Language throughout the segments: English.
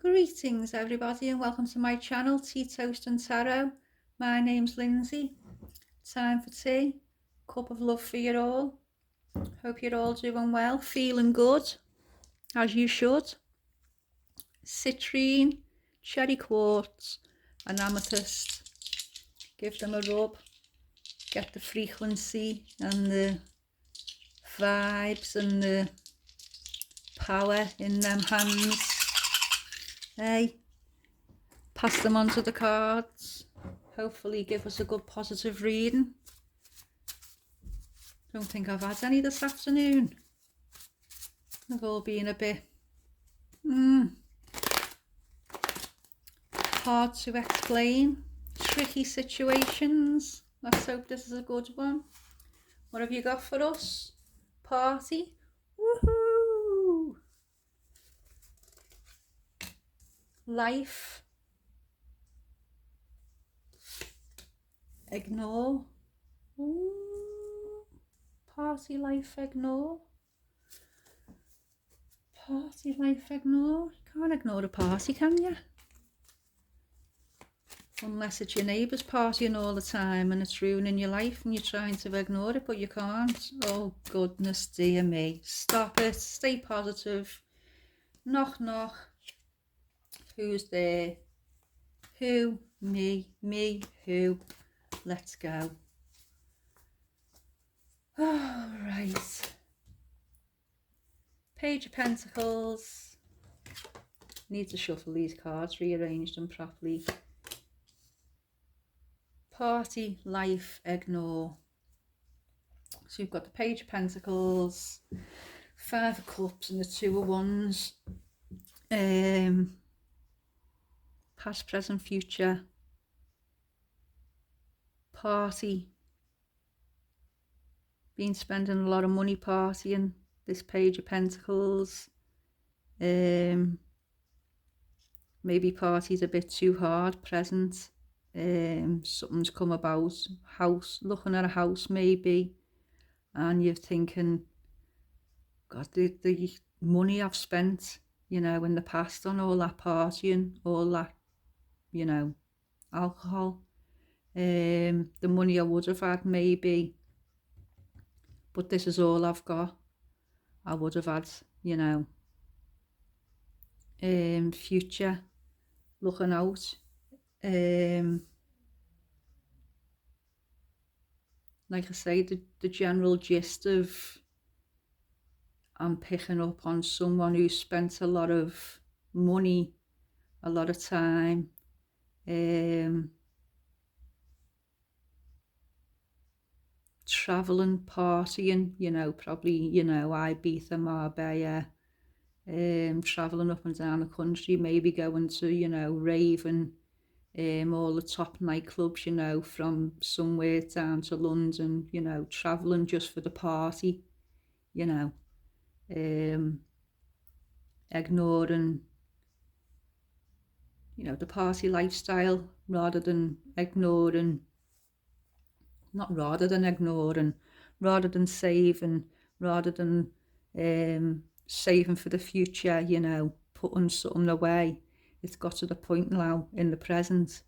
Greetings everybody and welcome to my channel Tea Toast and Tarot. My name's Lindsay. Time for tea. Cup of love for you all. Hope you're all doing well, feeling good, as you should. Citrine, cherry quartz and amethyst. Give them a rub. Get the frequency and the vibes and the power in them hands. Hey, pass them on to the cards. Hopefully give us a good positive reading. Don't think I've had any this afternoon. They've all been a bit hard to explain. Tricky situations. Let's hope this is a good one. What have you got for us? Party? Woohoo! Life? Ignore? Ooh. Party, life, ignore? Party, life, ignore? You can't ignore a party, can you? Unless it's your neighbour's partying all the time and it's ruining your life and you're trying to ignore it, but you can't. Oh, goodness dear me. Stop it. Stay positive. Knock, knock. Who's there? Who? Me. Me. Who? Let's go. All right. Page of Pentacles. Need to shuffle these cards, rearrange them properly. Party, life, ignore. So you've got the Page of Pentacles, Five of Cups and the Two of Wands. Past, present, future. Party. Been spending a lot of money partying. This Page of Pentacles. Maybe party's a bit too hard. Present. Something's come about. House, looking at a house maybe. And you're thinking, God, the money I've spent, you know, in the past on all that partying, all that, you know, alcohol, the money I would have had maybe, but this is all I've got. I would have had, you know, future, looking out, like I say, the general gist of I'm picking up on someone who spent a lot of money, a lot of time, traveling, partying, you know, probably, you know, Ibiza, Marbella, traveling up and down the country, maybe going to, you know, raving, all the top nightclubs, you know, from somewhere down to London, you know, traveling just for the party, you know, ignoring, you know, the party lifestyle rather than ignoring, rather than saving, rather than saving for the future, you know, putting something away. It's got to the point now in the present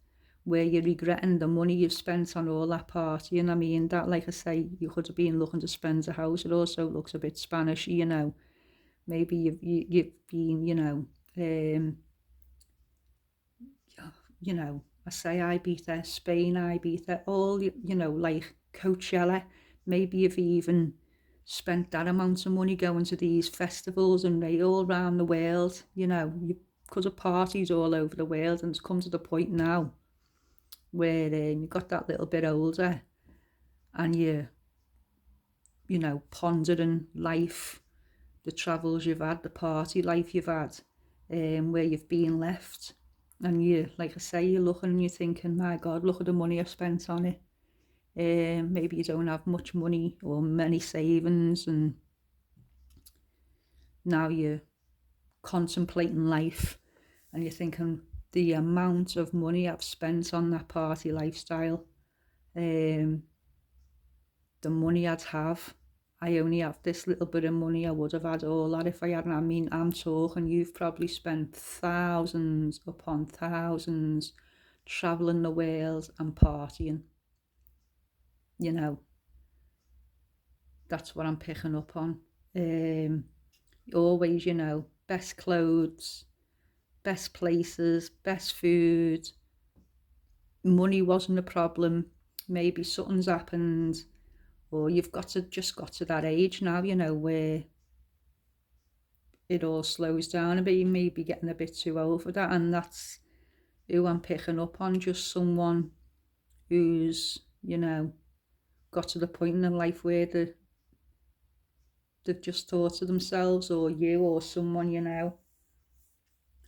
where you're regretting the money you've spent on all that partying. I mean, that, like I say, you could have been looking to spend a house. It also looks a bit Spanish, you know. Maybe you've been, you know, I say Ibiza, Spain, Ibiza, all, you know, like Coachella. Maybe you've even spent that amount of money going to these festivals and they all around the world, you know, because of parties all over the world, and it's come to the point now where you got that little bit older and you know, pondering life, the travels you've had, the party life you've had, where you've been left. And you, like I say, you're looking and you're thinking, my God, look at the money I've spent on it. Maybe you don't have much money or many savings, and now you're contemplating life and you're thinking the amount of money I've spent on that party lifestyle, the money I'd have I only have this little bit of money. I would have had all that if I hadn't. I mean, I'm talking, you've probably spent thousands upon thousands travelling the world and partying. You know, that's what I'm picking up on. Always, best clothes, best places, best food. Money wasn't a problem. Maybe something's happened, or you've got to that age now, where it all slows down a bit. You may be getting a bit too old for that, and that's who I'm picking up on. Just someone who's, got to the point in their life where they've just thought to themselves, or you, or someone.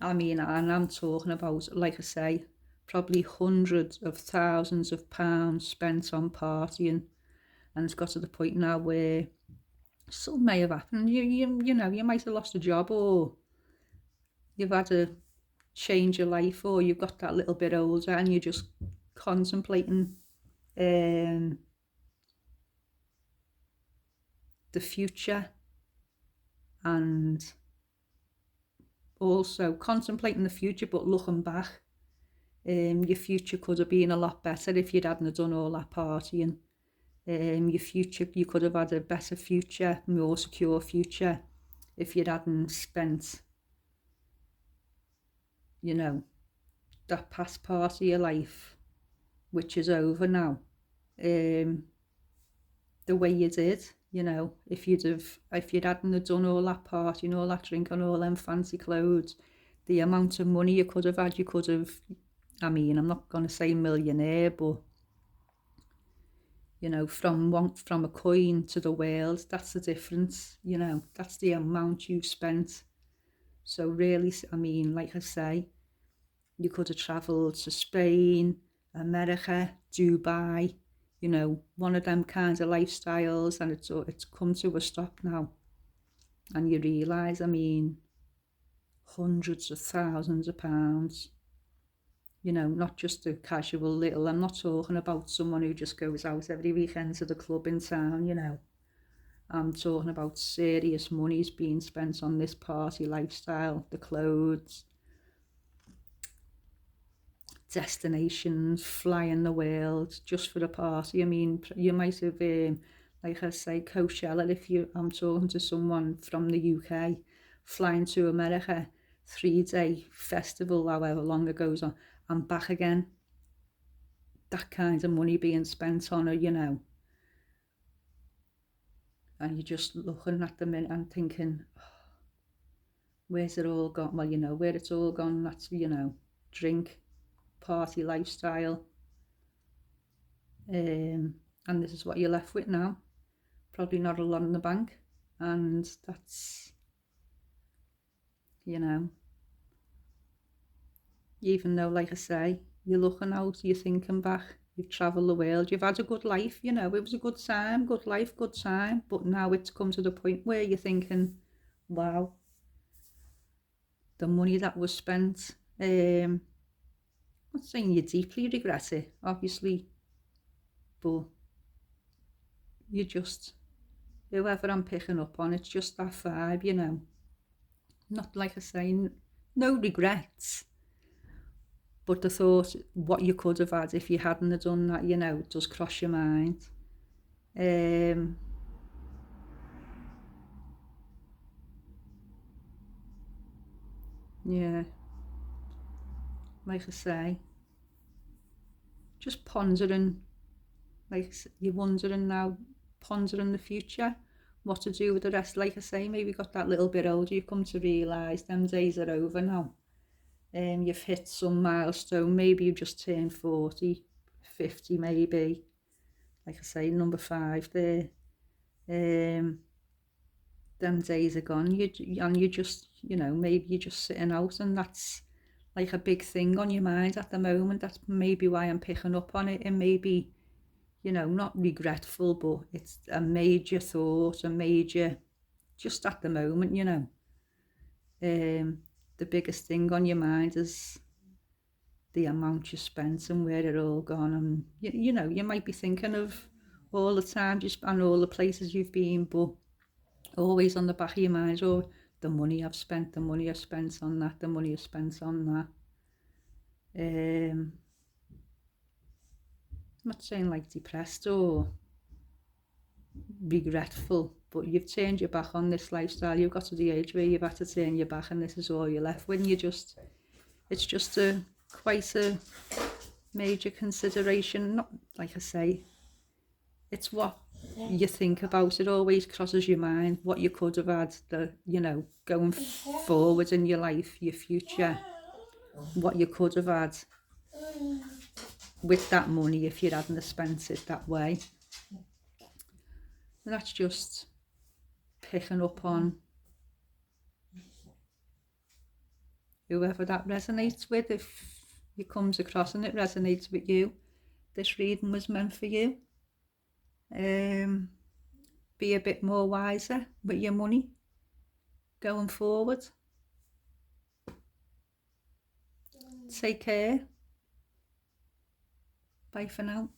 I mean, and I'm talking about, like I say, probably hundreds of thousands of pounds spent on partying, and it's got to the point now where something may have happened. You might have lost a job, or you've had to change your life, or you've got that little bit older and you're just contemplating the future, and also contemplating the future but looking back. Your future could have been a lot better if you hadn't done all that partying. Your future, you could have had a better future, more secure future, if you hadn't spent, that past part of your life, which is over now, the way you did. If you hadn't done all that partying, all that drinking, all them fancy clothes, the amount of money you could have had, I mean, I'm not going to say millionaire, but from a coin to the world, that's the difference. That's the amount you've spent. So really, I mean, like I say, you could have travelled to Spain, America, Dubai, one of them kinds of lifestyles, and it's come to a stop now. And you realise, I mean, hundreds of thousands of pounds, not just a casual little. I'm not talking about someone who just goes out every weekend to the club in town. I'm talking about serious money's being spent on this party lifestyle, the clothes, destinations, flying the world just for the party. I mean, you might have, like I say, Coachella, I'm talking to someone from the UK, flying to America, 3-day festival, however long it goes on, and back again. That kind of money being spent on her, and you're just looking at them and thinking, oh, where's it all gone? Well, where it's all gone, that's, drink, party lifestyle, and this is what you're left with now. Probably not a lot in the bank, and that's, even though, like I say, you're looking out, you're thinking back, you've travelled the world, you've had a good life, it was a good time, good life, good time, but now it's come to the point where you're thinking, wow, the money that was spent, I'm not saying you deeply regret it, obviously, but you just, whoever I'm picking up on, it's just that vibe, not, like I say, no regrets, but the thought what you could have had if you hadn't done that, does cross your mind. Yeah, like I say, just pondering, like you're wondering now, pondering the future, what to do with the rest. Like I say, maybe got that little bit older, you come to realise them days are over now. You've hit some milestone, maybe you've just turned 40, 50 maybe, like I say, number 5 there. Them days are gone, and you just, maybe you're just sitting out, and that's like a big thing on your mind at the moment. That's maybe why I'm picking up on it, and maybe, not regretful, but it's a major thought, just at the moment, the biggest thing on your mind is the amount you spent and where it all gone. And you might be thinking of all the time you spend, all the places you've been, but always on the back of your mind, oh, the money I've spent, the money I've spent on that, the money I've spent on that. I'm not saying like depressed or regretful, but you've turned your back on this lifestyle. You've got to the age where you've had to turn your back and this is all you're left with. It's just quite a major consideration. Not, like I say, it's what you think about. It always crosses your mind what you could have had, going forward in your life, your future, what you could have had with that money if you hadn't spent it that way. And that's just picking up on whoever that resonates with. If it comes across and it resonates with you, this reading was meant for you. Be a bit more wiser with your money going forward. Take care. Bye for now.